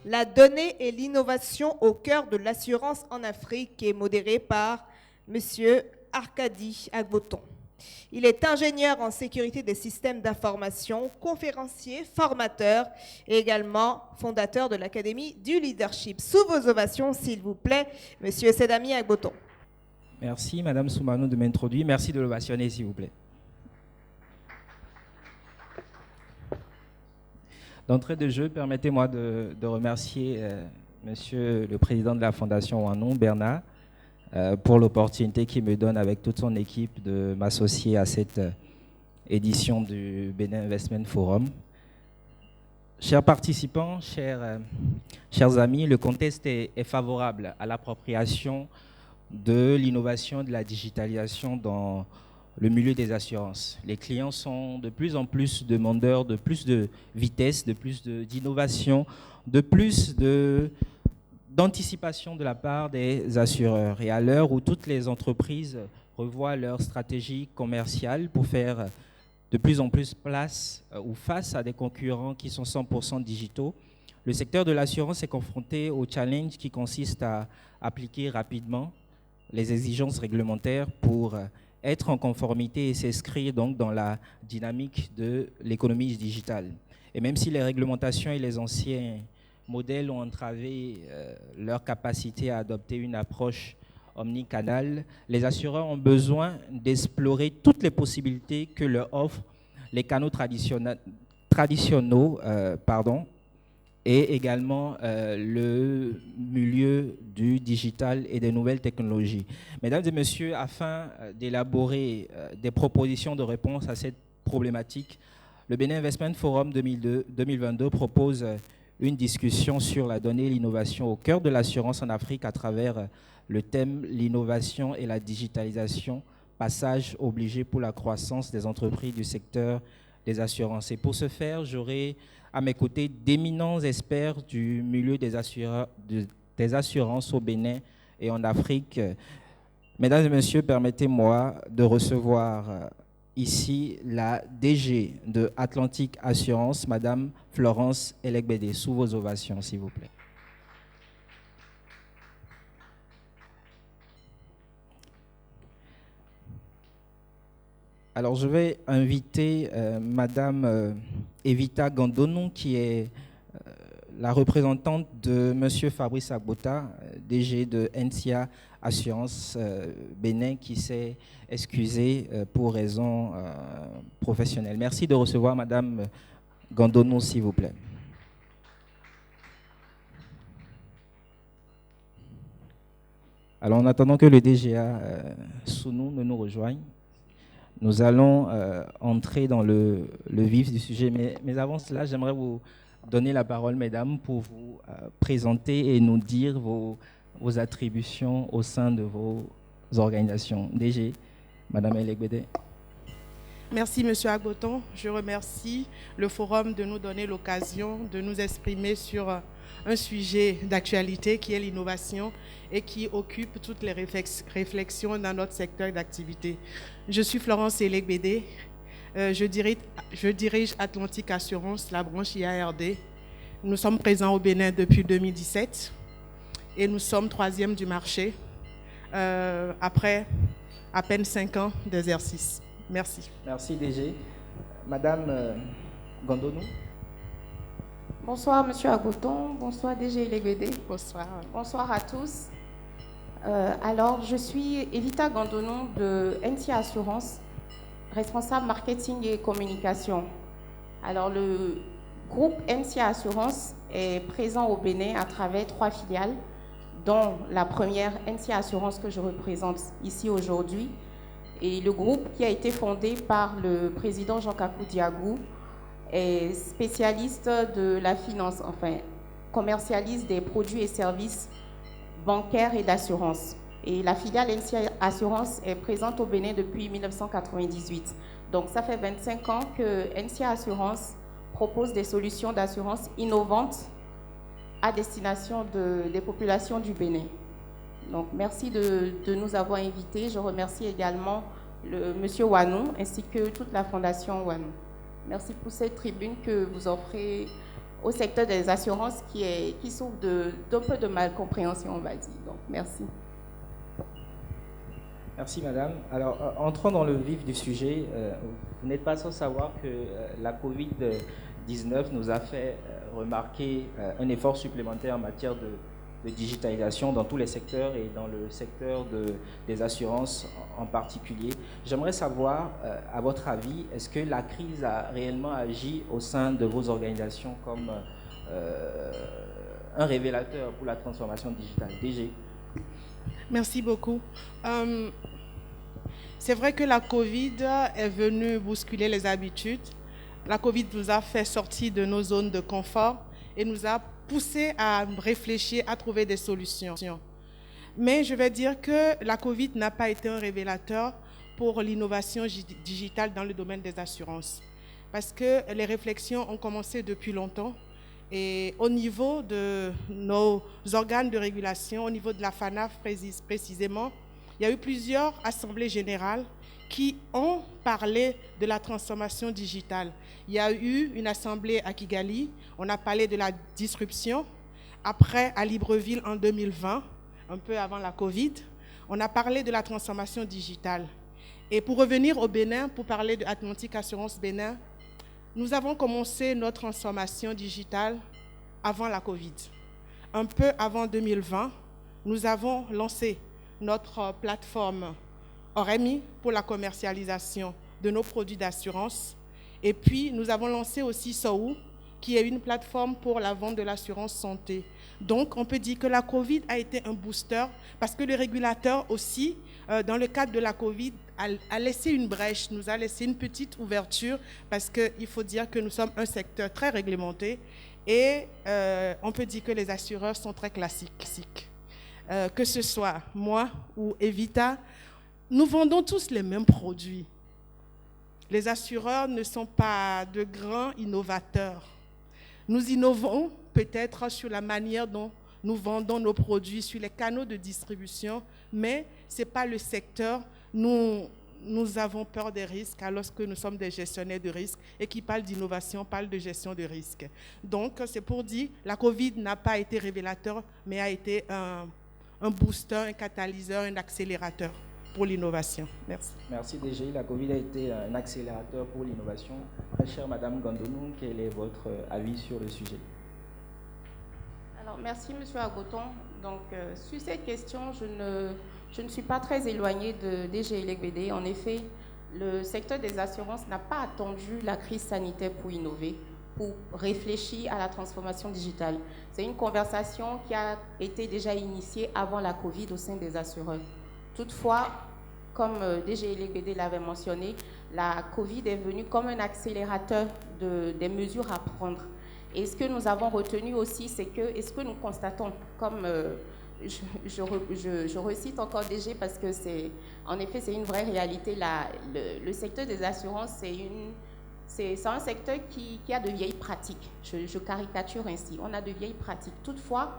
La donnée et l'innovation au cœur de l'assurance en Afrique, qui est modéré par M. Arkady Agboton. Il est ingénieur en sécurité des systèmes d'information, conférencier, formateur et également fondateur de l'Académie du leadership. Sous vos ovations, s'il vous plaît, M. Sedami Agboton. Merci, Madame Soumano, de m'introduire. Merci de l'ovationner, s'il vous plaît. D'entrée de jeu, permettez-moi de remercier Monsieur le Président de la Fondation Wanon, Bernard, pour l'opportunité qu'il me donne avec toute son équipe de m'associer à cette édition du Benin Investment Forum. Chers participants, chers amis, le contexte est favorable à l'appropriation de l'innovation, de la digitalisation dans le milieu des assurances. Les clients sont de plus en plus demandeurs de plus de vitesse, de plus d'innovation, de plus d'anticipation de la part des assureurs. Et à l'heure où toutes les entreprises revoient leur stratégie commerciale pour faire de plus en plus place ou face à des concurrents qui sont 100% digitaux, le secteur de l'assurance est confronté au challenge qui consiste à appliquer rapidement les exigences réglementaires pour être en conformité et s'inscrire donc dans la dynamique de l'économie digitale. Et même si les réglementations et les anciens modèles ont entravé leur capacité à adopter une approche omnicanale, les assureurs ont besoin d'explorer toutes les possibilités que leur offrent les canaux traditionnels, et également le milieu du digital et des nouvelles technologies. Mesdames et messieurs, afin d'élaborer des propositions de réponse à cette problématique, le Benin Investment Forum 2022 propose une discussion sur la donnée et l'innovation au cœur de l'assurance en Afrique à travers le thème « L'innovation et la digitalisation, passage obligé pour la croissance des entreprises du secteur des assurances ». Et pour ce faire, j'aurai à mes côtés d'éminents experts du milieu des assurances au Bénin et en Afrique. Mesdames et messieurs, permettez-moi de recevoir ici la DG de Atlantic Assurance, Madame Florence Elegbede. Sous vos ovations, s'il vous plaît. Alors, je vais inviter Madame Evita Gandonou, qui est la représentante de Monsieur Fabrice Agbota, DG de NCA Assurance Bénin, qui s'est excusée pour raisons professionnelles. Merci de recevoir Madame Gandonou, s'il vous plaît. Alors, en attendant que le DGA Sounou ne nous rejoigne, nous allons entrer dans le vif du sujet. Mais avant cela, j'aimerais vous donner la parole, mesdames, pour vous présenter et nous dire vos attributions au sein de vos organisations. DG, Madame Elegbede. Merci, Monsieur Agboton. Je remercie le Forum de nous donner l'occasion de nous exprimer sur un sujet d'actualité qui est l'innovation et qui occupe toutes les réflexions dans notre secteur d'activité. Je suis Florence Elegbede. Je dirige Atlantic Assurance, la branche IARD. Nous sommes présents au Bénin depuis 2017 et nous sommes 3e du marché après à peine 5 ans d'exercice. Merci. Merci DG. Madame Gandonou. Bonsoir Monsieur Agboton, bonsoir DG Elegbede. Bonsoir. Bonsoir à tous. Alors, je suis Evita Gandonou de NCA Assurance, responsable marketing et communication. Alors, le groupe NCA Assurance est présent au Bénin à travers 3 filiales, dont la première NCA Assurance que je représente ici aujourd'hui. Et le groupe qui a été fondé par le président Jean-Kakou Diagou est spécialiste de la finance, enfin, commercialise des produits et services bancaires et d'assurance. Et la filiale NCA Assurance est présente au Bénin depuis 1998. Donc, ça fait 25 ans que NCA Assurance propose des solutions d'assurance innovantes à destination des populations du Bénin. Donc, merci de nous avoir invités. Je remercie également Monsieur Wanou ainsi que toute la Fondation Wanou. Merci pour cette tribune que vous offrez au secteur des assurances qui souffre d'un peu de malcompréhension, on va dire. Donc, merci. Merci, madame. Alors, entrons dans le vif du sujet. Vous n'êtes pas sans savoir que la COVID-19 nous a fait remarquer un effort supplémentaire en matière de digitalisation dans tous les secteurs et dans le secteur des assurances en particulier. J'aimerais savoir, à votre avis, est-ce que la crise a réellement agi au sein de vos organisations comme un révélateur pour la transformation digitale? DG. Merci beaucoup. C'est vrai que la Covid est venue bousculer les habitudes. La Covid nous a fait sortir de nos zones de confort et nous a poussé à réfléchir, à trouver des solutions. Mais je vais dire que la Covid n'a pas été un révélateur pour l'innovation digitale dans le domaine des assurances. Parce que les réflexions ont commencé depuis longtemps. Et au niveau de nos organes de régulation, au niveau de la FANAF précisément, il y a eu plusieurs assemblées générales qui ont parlé de la transformation digitale. Il y a eu une assemblée à Kigali, on a parlé de la disruption. Après, à Libreville en 2020, un peu avant la Covid, on a parlé de la transformation digitale. Et pour revenir au Bénin, pour parler de Atlantique Assurance Bénin, nous avons commencé notre transformation digitale avant la Covid. Un peu avant 2020, nous avons lancé notre plateforme OREMI pour la commercialisation de nos produits d'assurance. Et puis, nous avons lancé aussi SOU, qui est une plateforme pour la vente de l'assurance santé. Donc, on peut dire que la COVID a été un booster parce que le régulateur aussi, dans le cadre de la COVID, a laissé une brèche, nous a laissé une petite ouverture parce qu'il faut dire que nous sommes un secteur très réglementé et on peut dire que les assureurs sont très classiques. Que ce soit moi ou Evita, nous vendons tous les mêmes produits. Les assureurs ne sont pas de grands innovateurs. Nous innovons peut-être sur la manière dont nous vendons nos produits, sur les canaux de distribution, mais ce n'est pas le secteur. Nous avons peur des risques alors que nous sommes des gestionnaires de risques et qui parlent d'innovation, parlent de gestion de risques. Donc, c'est pour dire que la COVID n'a pas été révélateur, mais a été un booster, un catalyseur, un accélérateur pour l'innovation. Merci. Merci DG. La COVID a été un accélérateur pour l'innovation. Très chère Madame Gandonou, quel est votre avis sur le sujet? Alors, merci Monsieur Agboton. Donc, sur cette question, je ne suis pas très éloignée de DG Elegbede. En effet, le secteur des assurances n'a pas attendu la crise sanitaire pour innover, pour réfléchir à la transformation digitale. C'est une conversation qui a été déjà initiée avant la COVID au sein des assureurs. Toutefois, comme DG Elegbede l'avait mentionné, la COVID est venue comme un accélérateur des mesures à prendre. Et ce que nous avons retenu aussi, c'est que, et ce que nous constatons, comme je recite encore DG parce que en effet, c'est une vraie réalité. Le secteur des assurances, c'est un secteur qui a de vieilles pratiques. Je caricature ainsi. On a de vieilles pratiques. Toutefois,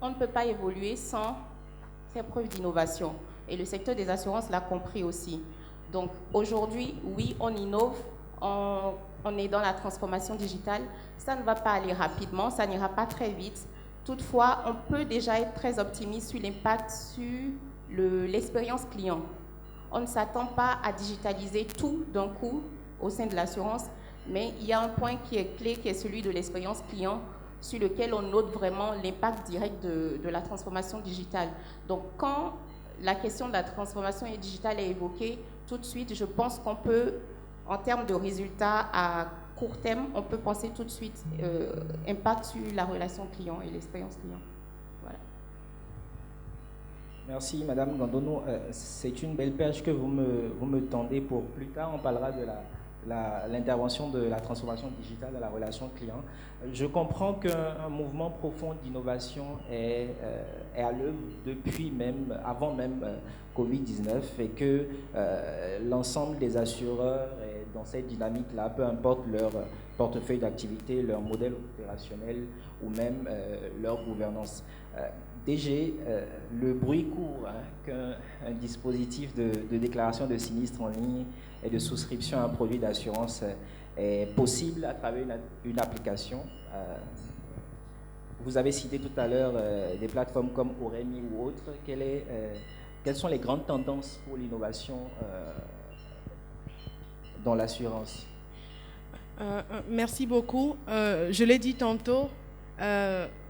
on ne peut pas évoluer sans faire preuve d'innovation. Et le secteur des assurances l'a compris aussi. Donc aujourd'hui, oui, on innove, on est dans la transformation digitale. Ça ne va pas aller rapidement, ça n'ira pas très vite. Toutefois, on peut déjà être très optimiste sur l'impact sur l'expérience client. On ne s'attend pas à digitaliser tout d'un coup au sein de l'assurance, mais il y a un point qui est clé, qui est celui de l'expérience client, sur lequel on note vraiment l'impact direct de la transformation digitale. Donc, quand la question de la transformation digitale est évoquée, tout de suite, je pense qu'on peut, en termes de résultats à court terme, on peut penser tout de suite impact sur la relation client et l'expérience client. Voilà. Merci Madame Gandonou. C'est une belle perche que vous me tendez pour plus tard. On parlera de l'intervention de la transformation digitale dans la relation client. Je comprends qu'un mouvement profond d'innovation est à l'œuvre depuis avant même Covid-19 et que l'ensemble des assureurs est dans cette dynamique-là, peu importe leur portefeuille d'activité, leur modèle opérationnel ou même leur gouvernance. DG, le bruit court qu'un dispositif de déclaration de sinistre en ligne et de souscription à un produit d'assurance est possible à travers une application. Vous avez cité tout à l'heure des plateformes comme Oremi ou autres. Quelles sont les grandes tendances pour l'innovation dans l'assurance? Merci beaucoup. Je l'ai dit tantôt,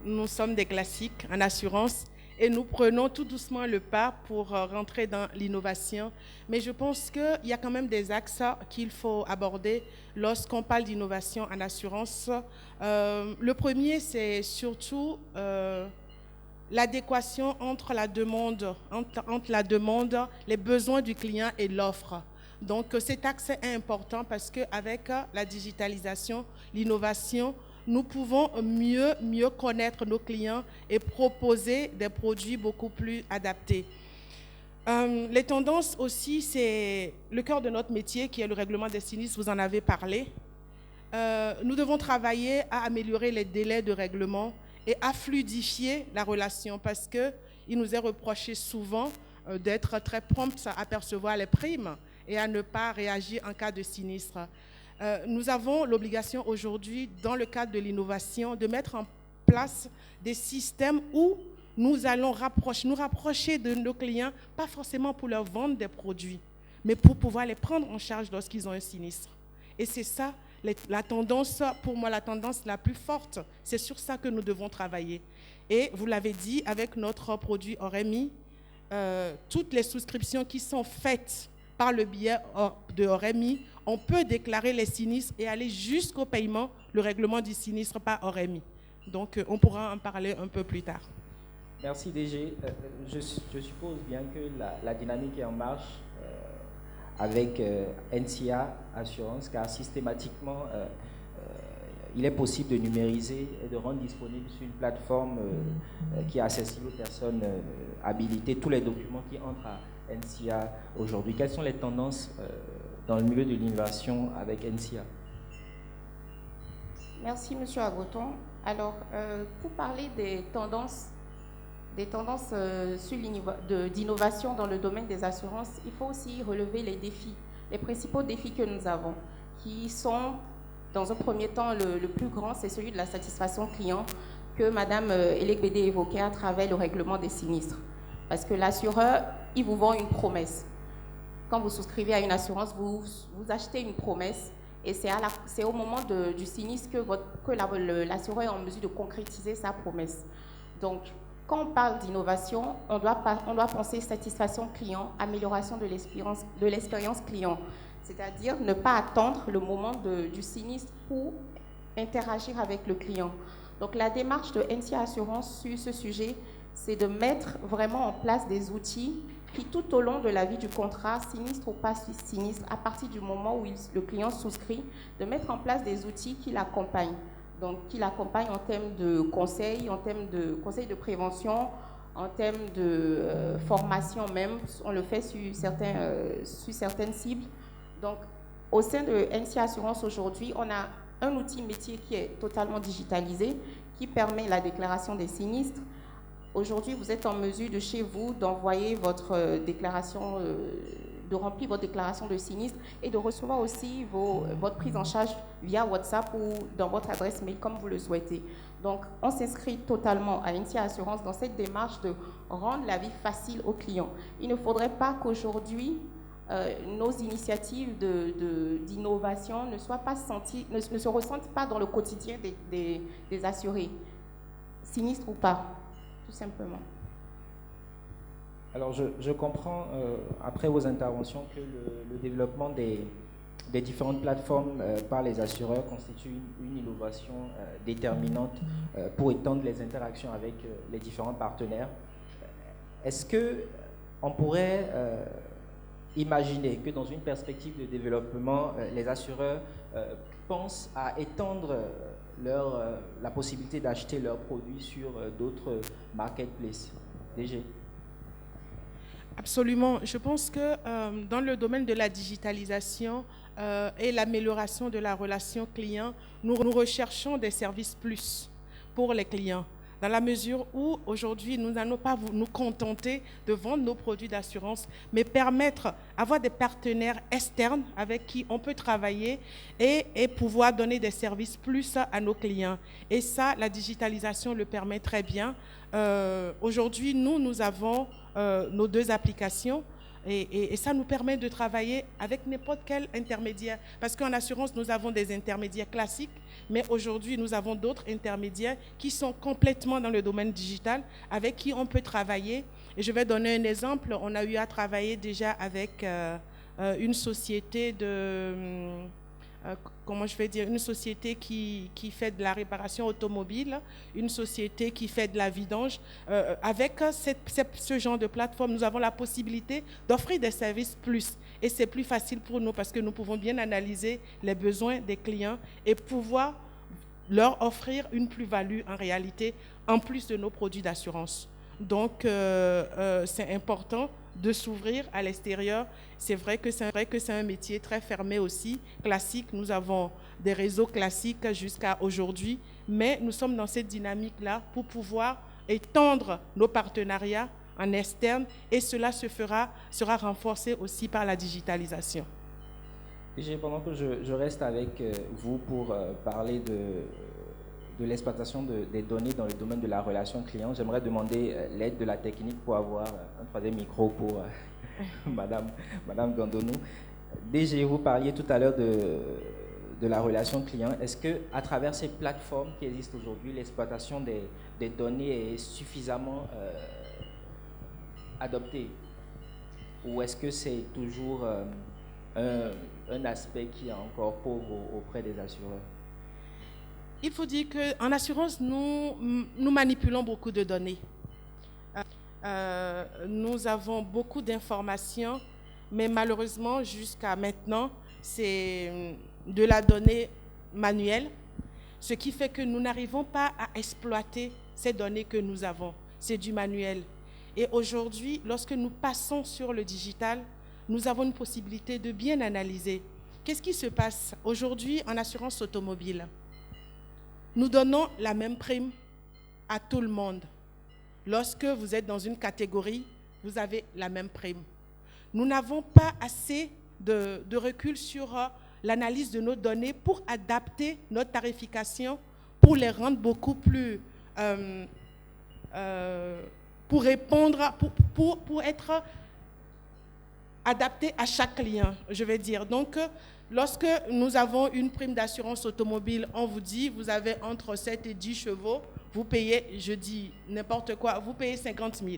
nous sommes des classiques en assurance et nous prenons tout doucement le pas pour rentrer dans l'innovation. Mais je pense qu'il y a quand même des axes qu'il faut aborder lorsqu'on parle d'innovation en assurance. Le premier, c'est surtout l'adéquation entre la demande, les besoins du client et l'offre. Donc cet axe est important parce qu'avec la digitalisation, l'innovation, nous pouvons mieux connaître nos clients et proposer des produits beaucoup plus adaptés. Les tendances aussi, c'est le cœur de notre métier qui est le règlement des sinistres, vous en avez parlé. Nous devons travailler à améliorer les délais de règlement et à fluidifier la relation parce qu'il nous est reproché souvent d'être très prompt à percevoir les primes et à ne pas réagir en cas de sinistre. Nous avons l'obligation aujourd'hui, dans le cadre de l'innovation, de mettre en place des systèmes où nous allons nous rapprocher de nos clients, pas forcément pour leur vendre des produits, mais pour pouvoir les prendre en charge lorsqu'ils ont un sinistre. Et c'est ça, la tendance, pour moi, la tendance la plus forte. C'est sur ça que nous devons travailler. Et vous l'avez dit, avec notre produit Oremi, toutes les souscriptions qui sont faites par le biais de Oremi, on peut déclarer les sinistres et aller jusqu'au paiement, le règlement du sinistre par Oremi. Donc, on pourra en parler un peu plus tard. Merci DG. Je suppose bien que la dynamique est en marche avec NCA Assurance, car systématiquement, il est possible de numériser et de rendre disponible sur une plateforme qui est accessible aux personnes habilitées tous les documents qui entrent à NCA aujourd'hui. Quelles sont les tendances dans le milieu de l'innovation avec NCA? Merci, M. Agboton. Alors, pour parler des tendances d'innovation dans le domaine des assurances, il faut aussi relever les défis, les principaux défis que nous avons, qui sont, dans un premier temps, le plus grand, c'est celui de la satisfaction client que Mme Elegbede évoquait à travers le règlement des sinistres. Parce que l'assureur, il vous vend une promesse. Quand vous souscrivez à une assurance, vous achetez une promesse et c'est au moment du sinistre que l'assureur est en mesure de concrétiser sa promesse. Donc, quand on parle d'innovation, on doit penser satisfaction client, amélioration de l'expérience client. C'est-à-dire ne pas attendre le moment du sinistre pour interagir avec le client. Donc, la démarche de NCA Assurance sur ce sujet, c'est de mettre vraiment en place des outils qui, tout au long de la vie du contrat, sinistre ou pas sinistre, à partir du moment où le client souscrit, de mettre en place des outils qui l'accompagnent. Donc, qui l'accompagnent en termes de conseils, en termes de conseils de prévention, en termes de formation même. On le fait sur certaines cibles. Donc, au sein de NCA Assurance aujourd'hui, on a un outil métier qui est totalement digitalisé, qui permet la déclaration des sinistres. Aujourd'hui, vous êtes en mesure de chez vous d'envoyer votre déclaration, de remplir votre déclaration de sinistre et de recevoir aussi votre prise en charge via WhatsApp ou dans votre adresse mail comme vous le souhaitez. Donc, on s'inscrit totalement à NCA Assurance dans cette démarche de rendre la vie facile aux clients. Il ne faudrait pas qu'aujourd'hui, nos initiatives d'innovation ne se ressentent pas dans le quotidien des assurés, sinistres ou pas. Tout simplement. Alors, je comprends, après vos interventions, que le développement des différentes plateformes par les assureurs constitue une innovation déterminante pour étendre les interactions avec les différents partenaires. Est-ce qu'on pourrait imaginer que dans une perspective de développement, les assureurs pensent à étendre la possibilité d'acheter leurs produits sur d'autres marketplaces? DG. Absolument. Je pense que dans le domaine de la digitalisation et l'amélioration de la relation client, nous recherchons des services plus pour les clients. dans la mesure où aujourd'hui nous n'allons pas nous contenter de vendre nos produits d'assurance, mais permettre, avoir des partenaires externes avec qui on peut travailler et pouvoir donner des services plus à nos clients. Et ça, la digitalisation le permet très bien. Aujourd'hui, nous avons nos 2 applications. Et ça nous permet de travailler avec n'importe quel intermédiaire. Parce qu'en assurance, nous avons des intermédiaires classiques, mais aujourd'hui, nous avons d'autres intermédiaires qui sont complètement dans le domaine digital, avec qui on peut travailler. Et je vais donner un exemple. On a eu à travailler déjà avec une société une société qui fait de la réparation automobile, une société qui fait de la vidange. Avec ce genre de plateforme, nous avons la possibilité d'offrir des services plus. Et c'est plus facile pour nous parce que nous pouvons bien analyser les besoins des clients et pouvoir leur offrir une plus-value en réalité, en plus de nos produits d'assurance. Donc, c'est important de s'ouvrir à l'extérieur. C'est vrai que c'est un métier très fermé aussi, classique. Nous avons des réseaux classiques jusqu'à aujourd'hui, mais nous sommes dans cette dynamique-là pour pouvoir étendre nos partenariats en externe et cela sera renforcé aussi par la digitalisation. Pendant que je reste avec vous pour parler de l'exploitation des données dans le domaine de la relation client, j'aimerais demander l'aide de la technique pour avoir un 3e micro pour Madame Gandonou. DG, vous parliez tout à l'heure de la relation client. Est-ce qu'à travers ces plateformes qui existent aujourd'hui, l'exploitation des données est suffisamment adoptée? Ou est-ce que c'est toujours un aspect qui est encore pauvre auprès des assureurs? Il faut dire qu'en assurance, nous manipulons beaucoup de données. Nous avons beaucoup d'informations, mais malheureusement, jusqu'à maintenant, c'est de la donnée manuelle, ce qui fait que nous n'arrivons pas à exploiter ces données que nous avons. C'est du manuel. Et aujourd'hui, lorsque nous passons sur le digital, nous avons une possibilité de bien analyser. Qu'est-ce qui se passe aujourd'hui en assurance automobile? Nous donnons la même prime à tout le monde. Lorsque vous êtes dans une catégorie, vous avez la même prime. Nous n'avons pas assez de recul sur l'analyse de nos données pour adapter notre tarification, pour les rendre beaucoup plus... pour répondre, pour être adapté à chaque client, je vais dire. Donc, lorsque nous avons une prime d'assurance automobile, on vous dit, vous avez entre 7 et 10 chevaux, vous payez, je dis n'importe quoi, vous payez 50 000.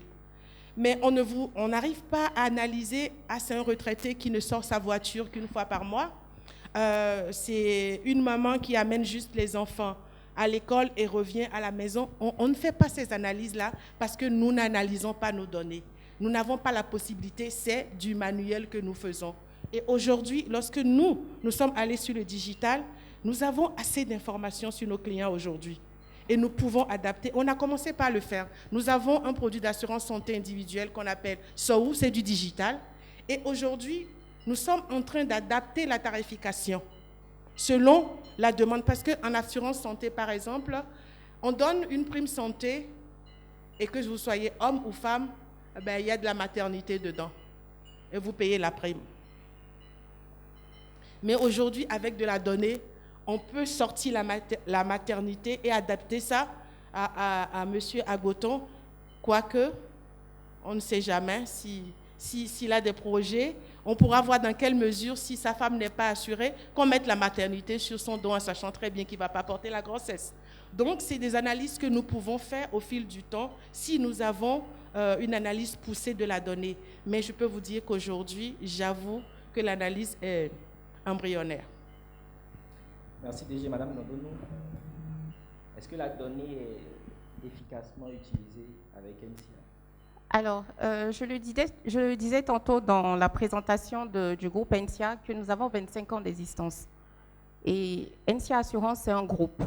Mais on n'arrive pas à analyser, c'est un retraité qui ne sort sa voiture qu'une fois par mois. C'est une maman qui amène juste les enfants à l'école et revient à la maison. On ne fait pas ces analyses-là parce que nous n'analysons pas nos données. Nous n'avons pas la possibilité, c'est du manuel que nous faisons. Et aujourd'hui, lorsque nous sommes allés sur le digital, nous avons assez d'informations sur nos clients aujourd'hui. Et nous pouvons adapter. On a commencé par le faire. Nous avons un produit d'assurance santé individuelle qu'on appelle SOU, c'est du digital. Et aujourd'hui, nous sommes en train d'adapter la tarification selon la demande. Parce qu'en assurance santé, par exemple, on donne une prime santé et que vous soyez homme ou femme, il y a de la maternité dedans. Et vous payez la prime. Mais aujourd'hui, avec de la donnée, on peut sortir la maternité et adapter ça à M. Agboton, quoique on ne sait jamais s'il a des projets. On pourra voir dans quelle mesure, si sa femme n'est pas assurée, qu'on mette la maternité sur son dos en sachant très bien qu'il ne va pas porter la grossesse. Donc, c'est des analyses que nous pouvons faire au fil du temps si nous avons une analyse poussée de la donnée. Mais je peux vous dire qu'aujourd'hui, j'avoue que l'analyse est embryonnaire. Merci DG. Madame Gandonou, est-ce que la donnée est efficacement utilisée avec NCA? Alors, je le disais tantôt dans la présentation du groupe NCA que nous avons 25 ans d'existence. Et NCA Assurance, c'est un groupe.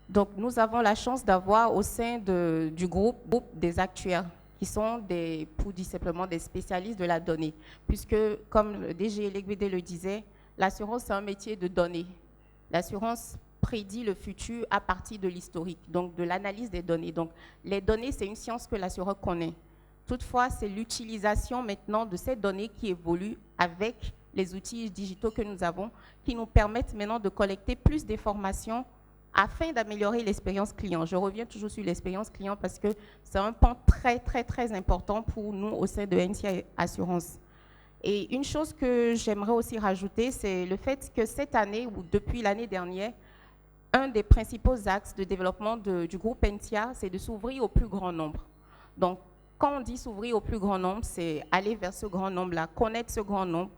Donc, nous avons la chance d'avoir au sein du groupe des actuaires qui sont pour dire simplement des spécialistes de la donnée. Puisque, comme le DG Eléguédé le disait, l'assurance, c'est un métier de données. L'assurance prédit le futur à partir de l'historique, donc de l'analyse des données. Donc, les données, c'est une science que l'assureur connaît. Toutefois, c'est l'utilisation maintenant de ces données qui évoluent avec les outils digitaux que nous avons, qui nous permettent maintenant de collecter plus d'informations afin d'améliorer l'expérience client. Je reviens toujours sur l'expérience client parce que c'est un pan très, très, très important pour nous au sein de NCA Assurance. Et une chose que j'aimerais aussi rajouter, c'est le fait que cette année, ou depuis l'année dernière, un des principaux axes de développement du groupe NCA, c'est de s'ouvrir au plus grand nombre. Donc, quand on dit s'ouvrir au plus grand nombre, c'est aller vers ce grand nombre-là, connaître ce grand nombre,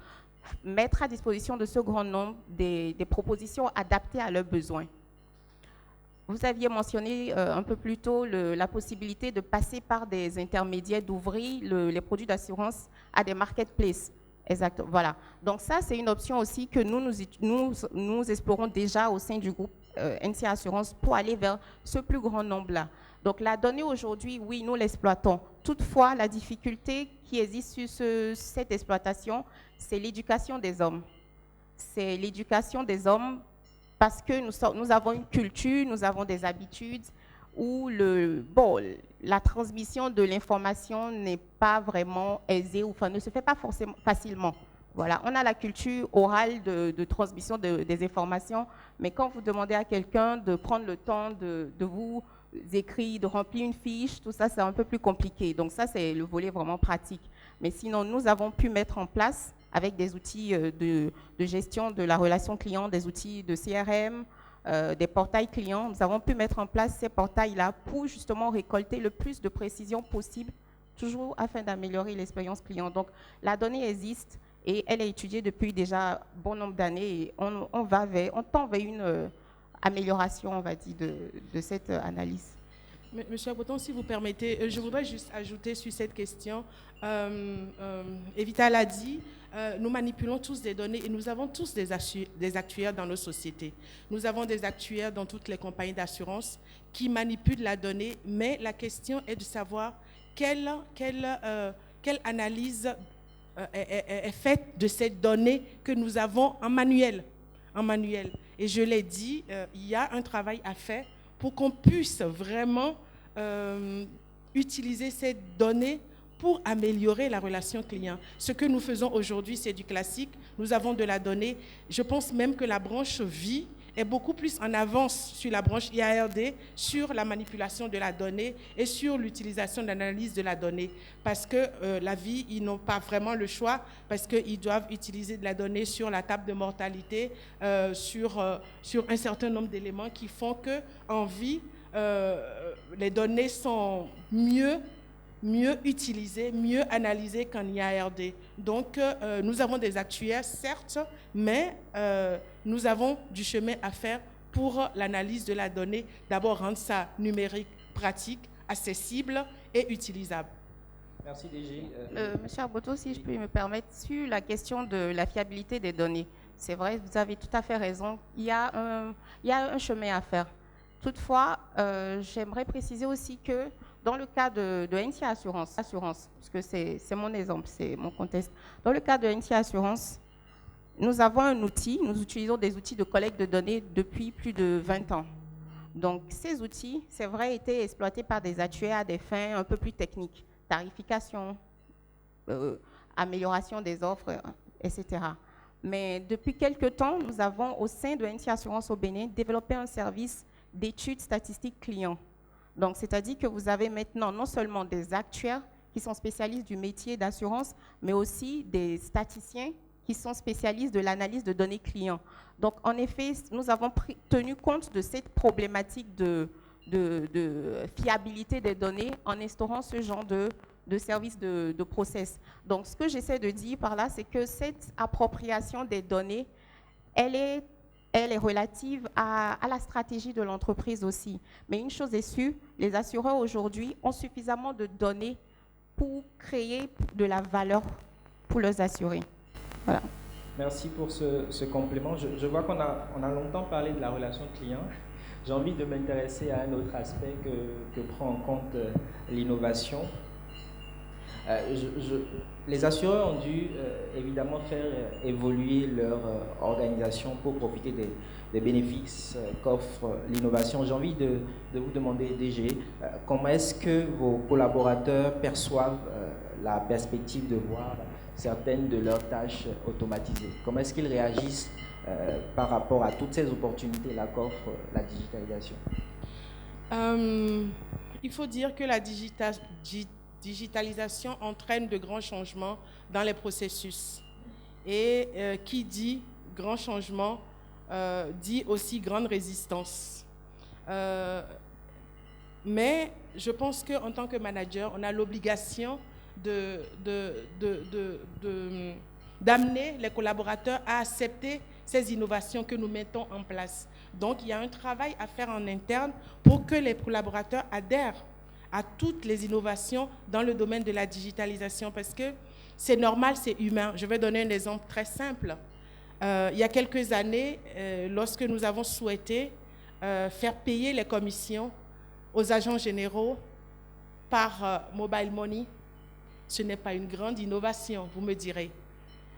mettre à disposition de ce grand nombre des propositions adaptées à leurs besoins. Vous aviez mentionné un peu plus tôt la possibilité de passer par des intermédiaires, d'ouvrir les produits d'assurance à des marketplaces. Exact, voilà. Donc ça, c'est une option aussi que nous explorons déjà au sein du groupe NCA Assurance pour aller vers ce plus grand nombre-là. Donc la donnée aujourd'hui, oui, nous l'exploitons. Toutefois, la difficulté qui existe sur cette exploitation, c'est l'éducation des hommes. C'est l'éducation des hommes parce que nous avons une culture, nous avons des habitudes où la transmission de l'information n'est pas vraiment aisée ou ne se fait pas forcément facilement. Voilà, on a la culture orale de transmission des informations, mais quand vous demandez à quelqu'un de prendre le temps de vous écrire, de remplir une fiche, tout ça, c'est un peu plus compliqué. Donc ça, c'est le volet vraiment pratique. Mais sinon, nous avons pu mettre en place, avec des outils de gestion de la relation client, des outils de CRM, des portails clients, nous avons pu mettre en place ces portails-là pour justement récolter le plus de précision possible, toujours afin d'améliorer l'expérience client. Donc, la donnée existe et elle est étudiée depuis déjà bon nombre d'années et on tend vers une amélioration, on va dire, de cette analyse. Monsieur Agboton, si vous permettez, je voudrais juste ajouter sur cette question. Evita l'a dit, nous manipulons tous des données et nous avons tous des actuaires dans nos sociétés. Nous avons des actuaires dans toutes les compagnies d'assurance qui manipulent la donnée, mais la question est de savoir quelle analyse est faite de cette donnée que nous avons en manuel. Et je l'ai dit, il y a un travail à faire pour qu'on puisse vraiment utiliser ces données pour améliorer la relation client. Ce que nous faisons aujourd'hui, c'est du classique. Nous avons de la donnée. Je pense même que la branche vie est beaucoup plus en avance sur la branche IARD, sur la manipulation de la donnée et sur l'utilisation de l'analyse de la donnée. Parce que la vie, ils n'ont pas vraiment le choix, parce qu'ils doivent utiliser de la donnée sur la table de mortalité, sur un certain nombre d'éléments qui font qu'en vie, les données sont mieux utilisées, mieux analysées qu'en IARD. Donc, nous avons des actuaires, certes, mais nous avons du chemin à faire pour l'analyse de la donnée. D'abord, rendre ça numérique, pratique, accessible et utilisable. Merci, DG. Monsieur Agboton, si je peux me permettre, sur la question de la fiabilité des données, c'est vrai, vous avez tout à fait raison, il y a un chemin à faire. Toutefois, j'aimerais préciser aussi que dans le cas de NCA Assurance, parce que c'est mon exemple, c'est mon contexte. Dans le cas de NCA Assurance, nous avons un outil, nous utilisons des outils de collecte de données depuis plus de 20 ans. Donc, ces outils, c'est vrai, étaient exploités par des actuaires à des fins un peu plus techniques, tarification, amélioration des offres, etc. Mais depuis quelques temps, nous avons, au sein de NCA Assurance au Bénin, développé un service d'études statistiques clients. Donc, c'est-à-dire que vous avez maintenant non seulement des actuaires qui sont spécialistes du métier d'assurance, mais aussi des statisticiens qui sont spécialistes de l'analyse de données clients. Donc, en effet, nous avons tenu compte de cette problématique de fiabilité des données en instaurant ce genre de service de process. Donc, ce que j'essaie de dire par là, c'est que cette appropriation des données, elle est relative à la stratégie de l'entreprise aussi. Mais une chose est sûre, les assureurs aujourd'hui ont suffisamment de données pour créer de la valeur pour leurs assurés. Voilà. Merci pour ce complément. Je vois qu'on a longtemps parlé de la relation client. J'ai envie de m'intéresser à un autre aspect que prend en compte l'innovation. Les assureurs ont dû évidemment faire évoluer leur organisation pour profiter des bénéfices qu'offre l'innovation. J'ai envie de vous demander, DG, comment est-ce que vos collaborateurs perçoivent la perspective de voir certaines de leurs tâches automatisées? Comment est-ce qu'ils réagissent par rapport à toutes ces opportunités-là qu'offre la digitalisation? Il faut dire que la digitalisation entraîne de grands changements dans les processus. Et qui dit grand changement dit aussi grande résistance. Mais je pense qu'en tant que manager, on a l'obligation d'amener les collaborateurs à accepter ces innovations que nous mettons en place. Donc, il y a un travail à faire en interne pour que les collaborateurs adhèrent à toutes les innovations dans le domaine de la digitalisation, parce que c'est normal, c'est humain. Je vais donner un exemple très simple. Il y a quelques années, lorsque nous avons souhaité faire payer les commissions aux agents généraux par mobile money, ce n'est pas une grande innovation, vous me direz.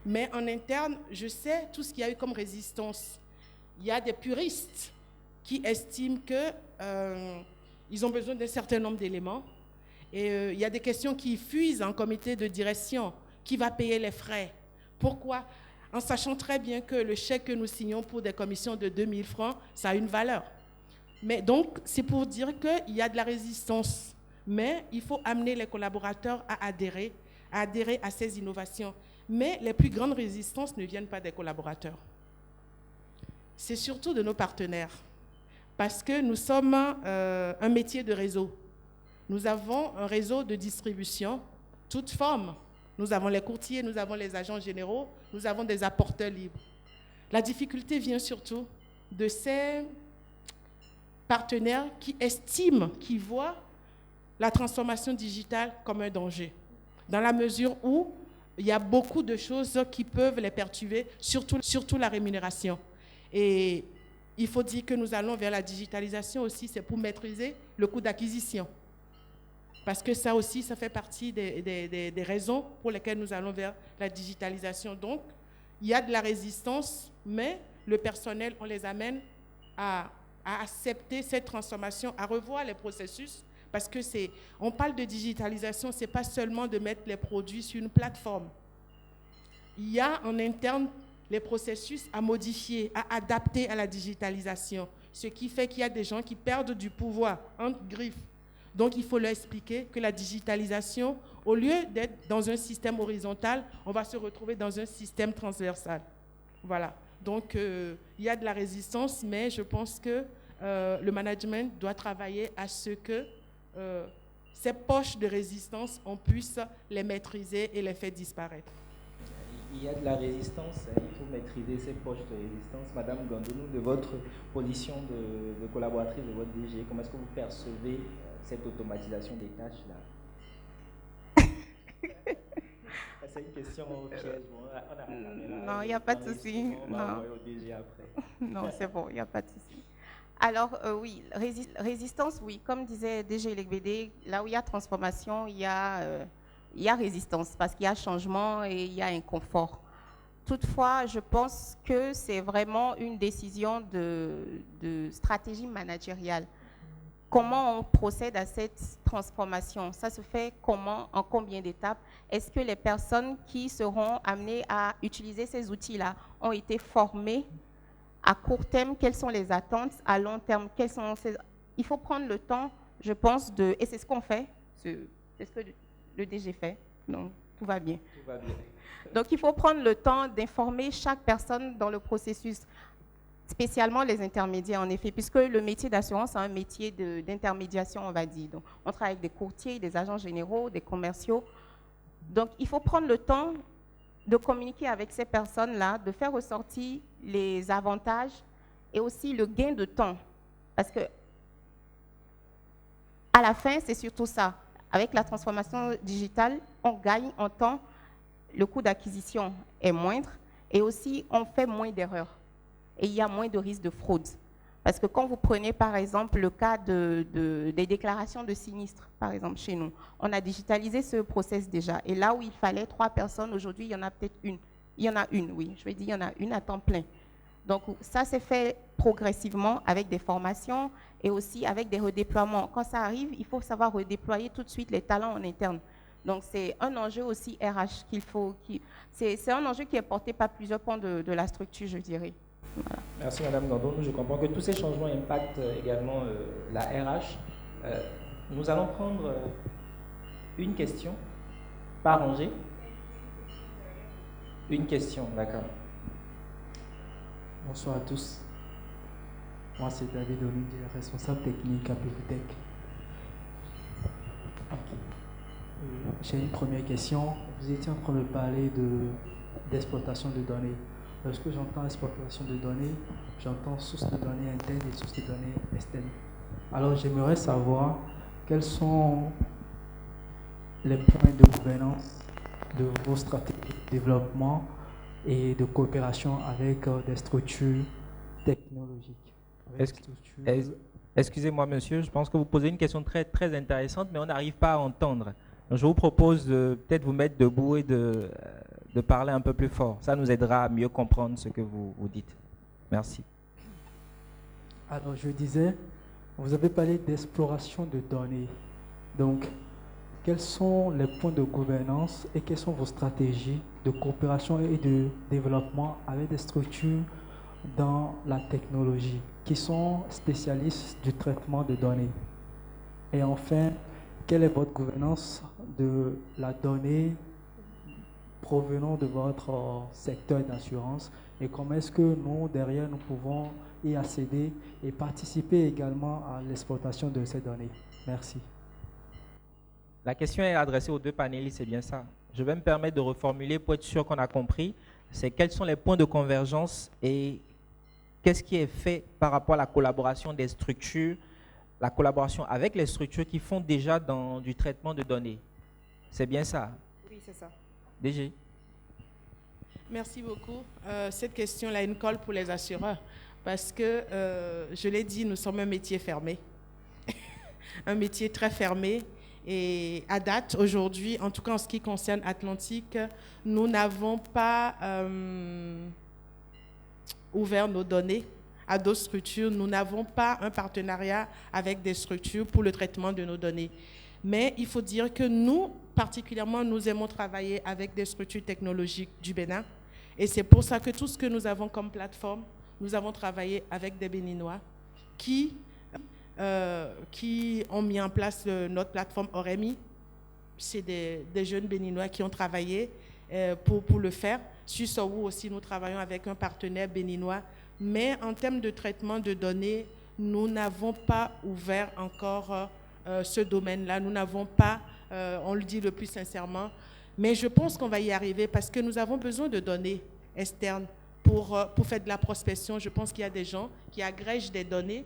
Mais en interne, je sais tout ce qu'il y a eu comme résistance. Il y a des puristes qui estiment qu'ils ont besoin d'un certain nombre d'éléments. Et il y a des questions qui fusent en comité de direction. Qui va payer les frais? Pourquoi? En sachant très bien que le chèque que nous signons pour des commissions de 2 000 francs, ça a une valeur. Mais donc, c'est pour dire qu'il y a de la résistance. Mais il faut amener les collaborateurs à adhérer à ces innovations. Mais les plus grandes résistances ne viennent pas des collaborateurs. C'est surtout de nos partenaires. Parce que nous sommes un métier de réseau. Nous avons un réseau de distribution, toutes formes. Nous avons les courtiers, nous avons les agents généraux, nous avons des apporteurs libres. La difficulté vient surtout de ces partenaires qui estiment, qui voient la transformation digitale comme un danger, dans la mesure où il y a beaucoup de choses qui peuvent les perturber, surtout la rémunération. Et il faut dire que nous allons vers la digitalisation aussi, c'est pour maîtriser le coût d'acquisition. Parce que ça aussi, ça fait partie des raisons pour lesquelles nous allons vers la digitalisation. Donc, il y a de la résistance, mais le personnel, on les amène à accepter cette transformation, à revoir les processus. Parce que on parle de digitalisation, ce n'est pas seulement de mettre les produits sur une plateforme. Il y a en interne les processus à modifier, à adapter à la digitalisation. Ce qui fait qu'il y a des gens qui perdent du pouvoir entre griffes. Donc, il faut leur expliquer que la digitalisation, au lieu d'être dans un système horizontal, on va se retrouver dans un système transversal. Voilà. Donc, il y a de la résistance, mais je pense que le management doit travailler à ce que ces poches de résistance, on puisse les maîtriser et les faire disparaître. Il y a de la résistance, il faut maîtriser ces poches de résistance. Madame Gandonou, de votre position de collaboratrice de votre DG, comment est-ce que vous percevez cette automatisation des tâches-là? C'est une question piège. Non, il n'y a pas de souci. Non, c'est bon, il n'y a pas de souci. Alors, oui, résistance, oui. Comme disait DG Legbede, là où il y a transformation, il y a résistance, parce qu'il y a changement et il y a inconfort. Toutefois, je pense que c'est vraiment une décision de stratégie managériale. Comment on procède à cette transformation? Ça se fait comment, en combien d'étapes? Est-ce que les personnes qui seront amenées à utiliser ces outils-là ont été formées? À court terme, quelles sont les attentes? À long terme, quelles sont Il faut prendre le temps, je pense, et c'est ce qu'on fait, c'est ce que le DG fait, donc tout va bien. Tout va bien. Donc, il faut prendre le temps d'informer chaque personne dans le processus, spécialement les intermédiaires, en effet, puisque le métier d'assurance est un métier d'intermédiation, on va dire. Donc, on travaille avec des courtiers, des agents généraux, des commerciaux. Donc, il faut prendre le temps de communiquer avec ces personnes-là, de faire ressortir les avantages et aussi le gain de temps. Parce que, à la fin, c'est surtout ça. Avec la transformation digitale, on gagne en temps, le coût d'acquisition est moindre et aussi on fait moins d'erreurs et il y a moins de risques de fraude. Parce que quand vous prenez par exemple le cas des déclarations de sinistres, par exemple chez nous, on a digitalisé ce process déjà. Et là où il fallait 3 personnes, aujourd'hui il y en a peut-être une. Il y en a une, oui, je vais dire il y en a une à temps plein. Donc ça s'est fait progressivement avec des formations et aussi avec des redéploiements. Quand ça arrive, il faut savoir redéployer tout de suite les talents en interne. Donc c'est un enjeu aussi RH qu'il faut... C'est un enjeu qui est porté par plusieurs points de la structure, je dirais. Voilà. Merci Madame Gandonou. Je comprends que tous ces changements impactent également la RH. Nous allons prendre une question par rangée. Une question, d'accord. Bonsoir à tous. Moi, c'est David Olivier, responsable technique à Pivotech. J'ai une première question. Vous étiez en train de parler d'exploitation de données. Lorsque j'entends exploitation de données, j'entends source de données internes et source de données externes. Alors, j'aimerais savoir quels sont les points de gouvernance de vos stratégies de développement et de coopération avec des structures technologiques. Excusez-moi, monsieur, je pense que vous posez une question très, très intéressante, mais on n'arrive pas à entendre. Donc, je vous propose de peut-être vous mettre debout et de parler un peu plus fort. Ça nous aidera à mieux comprendre ce que vous dites. Merci. Alors, je disais, vous avez parlé d'exploration de données. Donc, quels sont les points de gouvernance et quelles sont vos stratégies de coopération et de développement avec des structures dans la technologie qui sont spécialistes du traitement de données? Et enfin, quelle est votre gouvernance de la donnée provenant de votre secteur d'assurance et comment est-ce que nous, derrière, nous pouvons y accéder et participer également à l'exploitation de ces données? Merci. La question est adressée aux deux panélistes, c'est bien ça. Je vais me permettre de reformuler pour être sûr qu'on a compris. C'est quels sont les points de convergence et qu'est-ce qui est fait par rapport à la collaboration des structures, la collaboration avec les structures qui font déjà du traitement de données. C'est bien ça? Oui, c'est ça. DG. Merci beaucoup. Cette question-là est une colle pour les assureurs parce que, je l'ai dit, nous sommes un métier fermé. Un métier très fermé. Et à date, aujourd'hui, en tout cas en ce qui concerne Atlantique, nous n'avons pas ouvert nos données à d'autres structures. Nous n'avons pas un partenariat avec des structures pour le traitement de nos données. Mais il faut dire que nous, particulièrement, nous aimons travailler avec des structures technologiques du Bénin. Et c'est pour ça que tout ce que nous avons comme plateforme, nous avons travaillé avec des Béninois qui ont mis en place notre plateforme Oremi. C'est des jeunes Béninois qui ont travaillé pour le faire. Sur Sowou aussi, nous travaillons avec un partenaire béninois. Mais en termes de traitement de données, nous n'avons pas ouvert encore ce domaine-là. Nous n'avons pas, on le dit le plus sincèrement, mais je pense qu'on va y arriver parce que nous avons besoin de données externes pour faire de la prospection. Je pense qu'il y a des gens qui agrègent des données.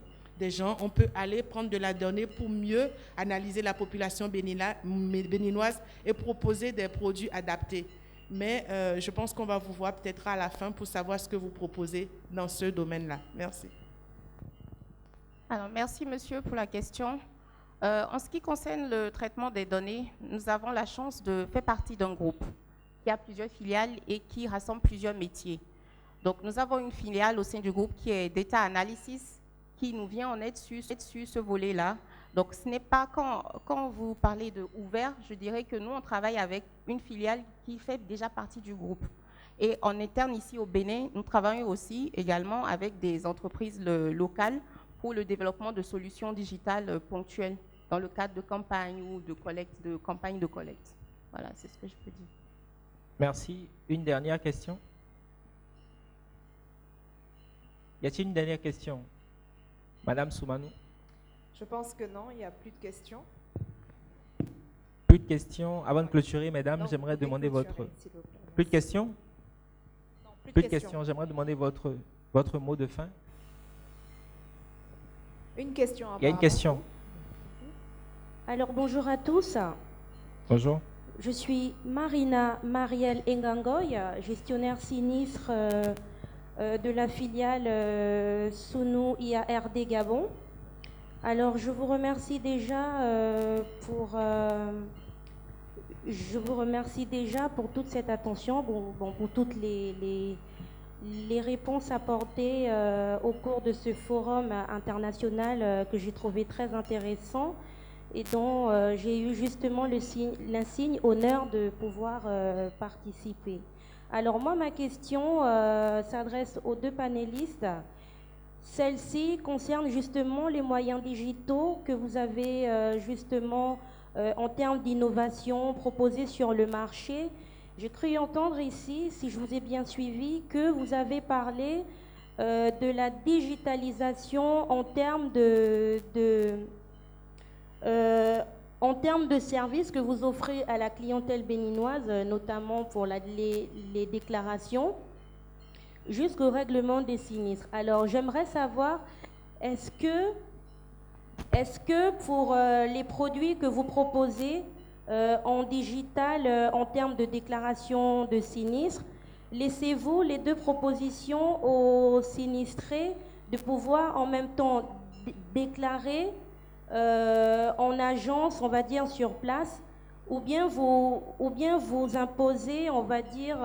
On peut aller prendre de la donnée pour mieux analyser la population béninoise et proposer des produits adaptés. Mais je pense qu'on va vous voir peut-être à la fin pour savoir ce que vous proposez dans ce domaine-là. Merci. Alors, merci, monsieur, pour la question. En ce qui concerne le traitement des données, nous avons la chance de faire partie d'un groupe qui a plusieurs filiales et qui rassemble plusieurs métiers. Donc, nous avons une filiale au sein du groupe qui est Data Analysis, qui nous vient en aide sur ce volet-là. Donc, ce n'est pas quand vous parlez de ouvert, je dirais que nous, on travaille avec une filiale qui fait déjà partie du groupe. Et en interne, ici au Bénin, nous travaillons aussi également avec des entreprises locales pour le développement de solutions digitales ponctuelles dans le cadre de campagnes ou de campagnes de collecte. Voilà, c'est ce que je peux dire. Merci. Une dernière question? Y a-t-il une dernière question? Madame Soumanou? Je pense que non, il n'y a plus de questions. Plus de questions? Avant de clôturer, mesdames, j'aimerais demander votre... Plus de questions? Non, plus de questions. J'aimerais demander votre mot de fin. Une question. Il y a une question. Alors, bonjour à tous. Bonjour. Je suis Marina Marielle Engangoy, gestionnaire sinistre de la filiale Sounou IARD Gabon. Alors, je vous remercie déjà pour toute cette attention, pour toutes les réponses apportées au cours de ce forum international que j'ai trouvé très intéressant et dont j'ai eu justement l'insigne honneur de pouvoir participer. Alors moi, ma question s'adresse aux deux panélistes. Celle-ci concerne justement les moyens digitaux que vous avez justement en termes d'innovation proposés sur le marché. J'ai cru entendre ici, si je vous ai bien suivi, que vous avez parlé de la digitalisation en termes en termes de services que vous offrez à la clientèle béninoise, notamment pour les déclarations, jusqu'au règlement des sinistres. Alors, j'aimerais savoir, est-ce que pour les produits que vous proposez en digital, en termes de déclaration de sinistres, laissez-vous les deux propositions aux sinistrés de pouvoir en même temps déclarer en agence, on va dire sur place, ou bien vous imposez, on va dire,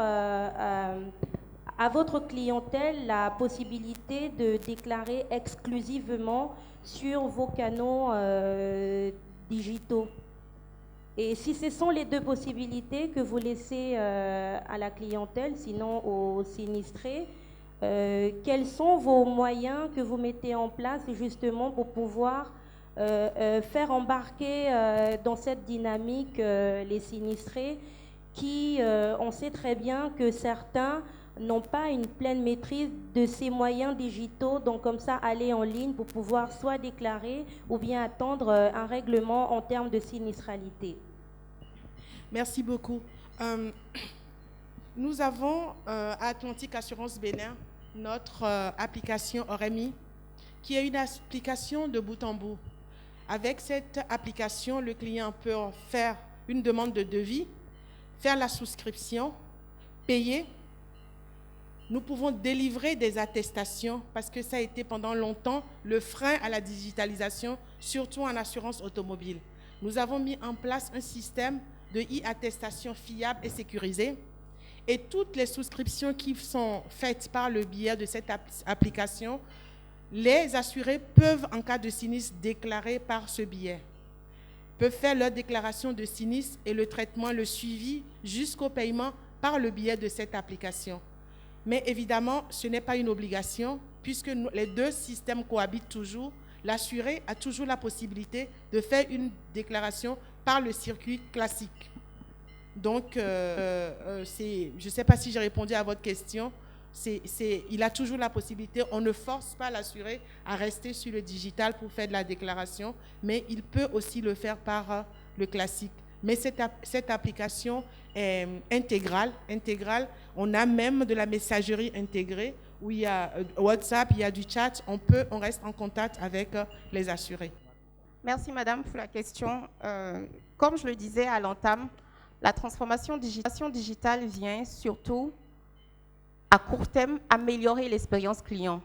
à votre clientèle la possibilité de déclarer exclusivement sur vos canaux digitaux. Et si ce sont les deux possibilités que vous laissez à la clientèle, sinon aux sinistrés, quels sont vos moyens que vous mettez en place justement pour pouvoir faire embarquer dans cette dynamique les sinistrés qui, on sait très bien que certains n'ont pas une pleine maîtrise de ces moyens digitaux, donc comme ça aller en ligne pour pouvoir soit déclarer ou bien attendre un règlement en termes de sinistralité. Merci beaucoup. Nous avons à Atlantique Assurance Bénin notre application OREMI, qui est une application de bout en bout. Avec cette application, le client peut faire une demande de devis, faire la souscription, payer. Nous pouvons délivrer des attestations parce que ça a été pendant longtemps le frein à la digitalisation, surtout en assurance automobile. Nous avons mis en place un système de e-attestation fiable et sécurisé. Et toutes les souscriptions qui sont faites par le biais de cette application, les assurés peuvent, en cas de sinistre, déclarer par ce biais. Peuvent faire leur déclaration de sinistre et le traitement, le suivi jusqu'au paiement par le biais de cette application. Mais évidemment, ce n'est pas une obligation puisque les deux systèmes cohabitent toujours. L'assuré a toujours la possibilité de faire une déclaration par le circuit classique. Donc, je ne sais pas si j'ai répondu à votre question. Il a toujours la possibilité, on ne force pas l'assuré à rester sur le digital pour faire de la déclaration, mais il peut aussi le faire par le classique. Mais cette application est intégrale. On a même de la messagerie intégrée où il y a WhatsApp, il y a du chat, on reste en contact avec les assurés. Merci madame pour la question. Comme je le disais à l'entame, la transformation digitale vient surtout à court terme améliorer l'expérience client.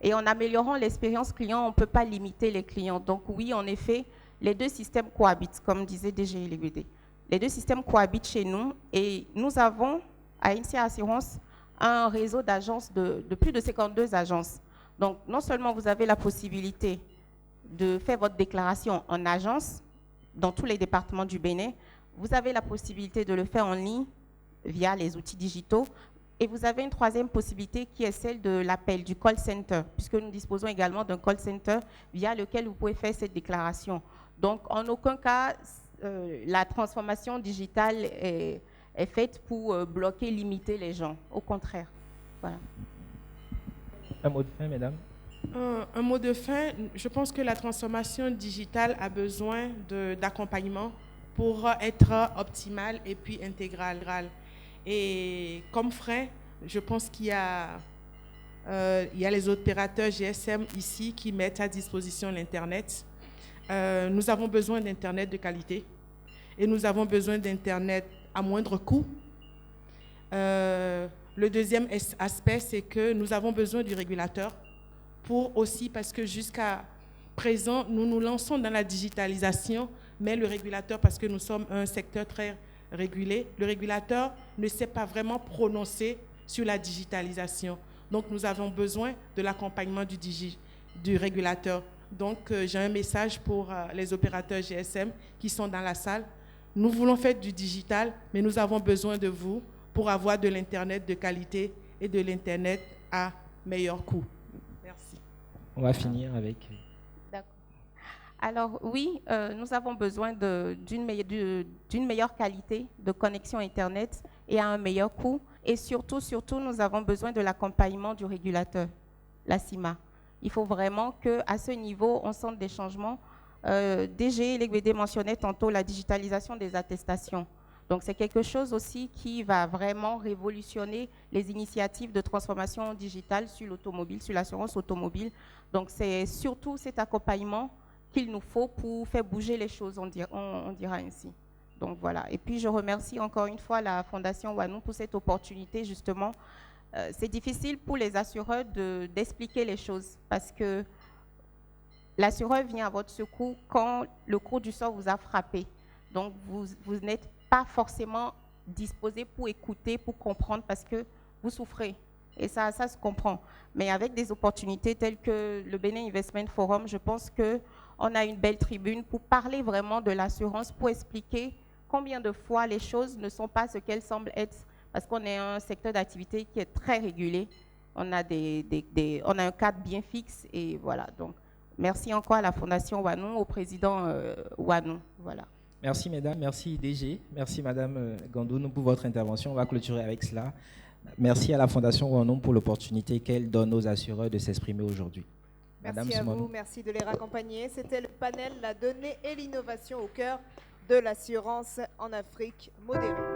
Et en améliorant l'expérience client, on ne peut pas limiter les clients. Donc oui, en effet, les deux systèmes cohabitent, comme disait DGLBD. Les deux systèmes cohabitent chez nous et nous avons à NCA Assurance un réseau d'agences de plus de 52 agences. Donc non seulement vous avez la possibilité de faire votre déclaration en agence dans tous les départements du Bénin, vous avez la possibilité de le faire en ligne via les outils digitaux. Et vous avez une troisième possibilité qui est celle de l'appel, du call center, puisque nous disposons également d'un call center via lequel vous pouvez faire cette déclaration. Donc, en aucun cas, la transformation digitale est faite pour bloquer, limiter les gens. Au contraire. Voilà. Un mot de fin, mesdames. Un mot de fin. Je pense que la transformation digitale a besoin d'accompagnement pour être optimale et puis intégrale. Et comme frein, je pense qu'il y a les opérateurs GSM ici qui mettent à disposition l'Internet. Nous avons besoin d'Internet de qualité et nous avons besoin d'Internet à moindre coût. Le deuxième aspect, c'est que nous avons besoin du régulateur parce que jusqu'à présent, nous nous lançons dans la digitalisation, mais le régulateur, parce que nous sommes un secteur très régulé, le régulateur ne s'est pas vraiment prononcé sur la digitalisation. Donc, nous avons besoin de l'accompagnement du régulateur. Donc, j'ai un message pour les opérateurs GSM qui sont dans la salle. Nous voulons faire du digital, mais nous avons besoin de vous pour avoir de l'Internet de qualité et de l'Internet à meilleur coût. Merci. On va finir avec... D'accord. Alors oui, nous avons besoin d'une meilleure qualité de connexion Internet et à un meilleur coût. Et surtout, nous avons besoin de l'accompagnement du régulateur, la CIMA. Il faut vraiment qu'à ce niveau, on sente des changements. DG Legbede mentionnait tantôt la digitalisation des attestations. Donc, c'est quelque chose aussi qui va vraiment révolutionner les initiatives de transformation digitale sur l'automobile, sur l'assurance automobile. Donc, c'est surtout cet accompagnement qu'il nous faut pour faire bouger les choses, on dira ainsi. Donc, voilà. Et puis, je remercie encore une fois la Fondation Wanou pour cette opportunité, justement. C'est difficile pour les assureurs d'expliquer les choses parce que l'assureur vient à votre secours quand le cours du sort vous a frappé. Donc, vous n'êtes pas forcément disposé pour écouter, pour comprendre parce que vous souffrez. Et ça se comprend. Mais avec des opportunités telles que le Benin Investment Forum, je pense qu'on a une belle tribune pour parler vraiment de l'assurance, pour expliquer combien de fois les choses ne sont pas ce qu'elles semblent être. Parce qu'on est un secteur d'activité qui est très régulé. On a, on a un cadre bien fixe et voilà. Donc, merci encore à la Fondation Wanou, au président Wanou. Voilà. Merci mesdames, merci DG, merci madame Gandounou pour votre intervention. On va clôturer avec cela. Merci à la Fondation Wanou pour l'opportunité qu'elle donne aux assureurs de s'exprimer aujourd'hui. Merci à vous, merci de les raccompagner. C'était le panel La donnée et l'innovation au cœur de l'assurance en Afrique modérée.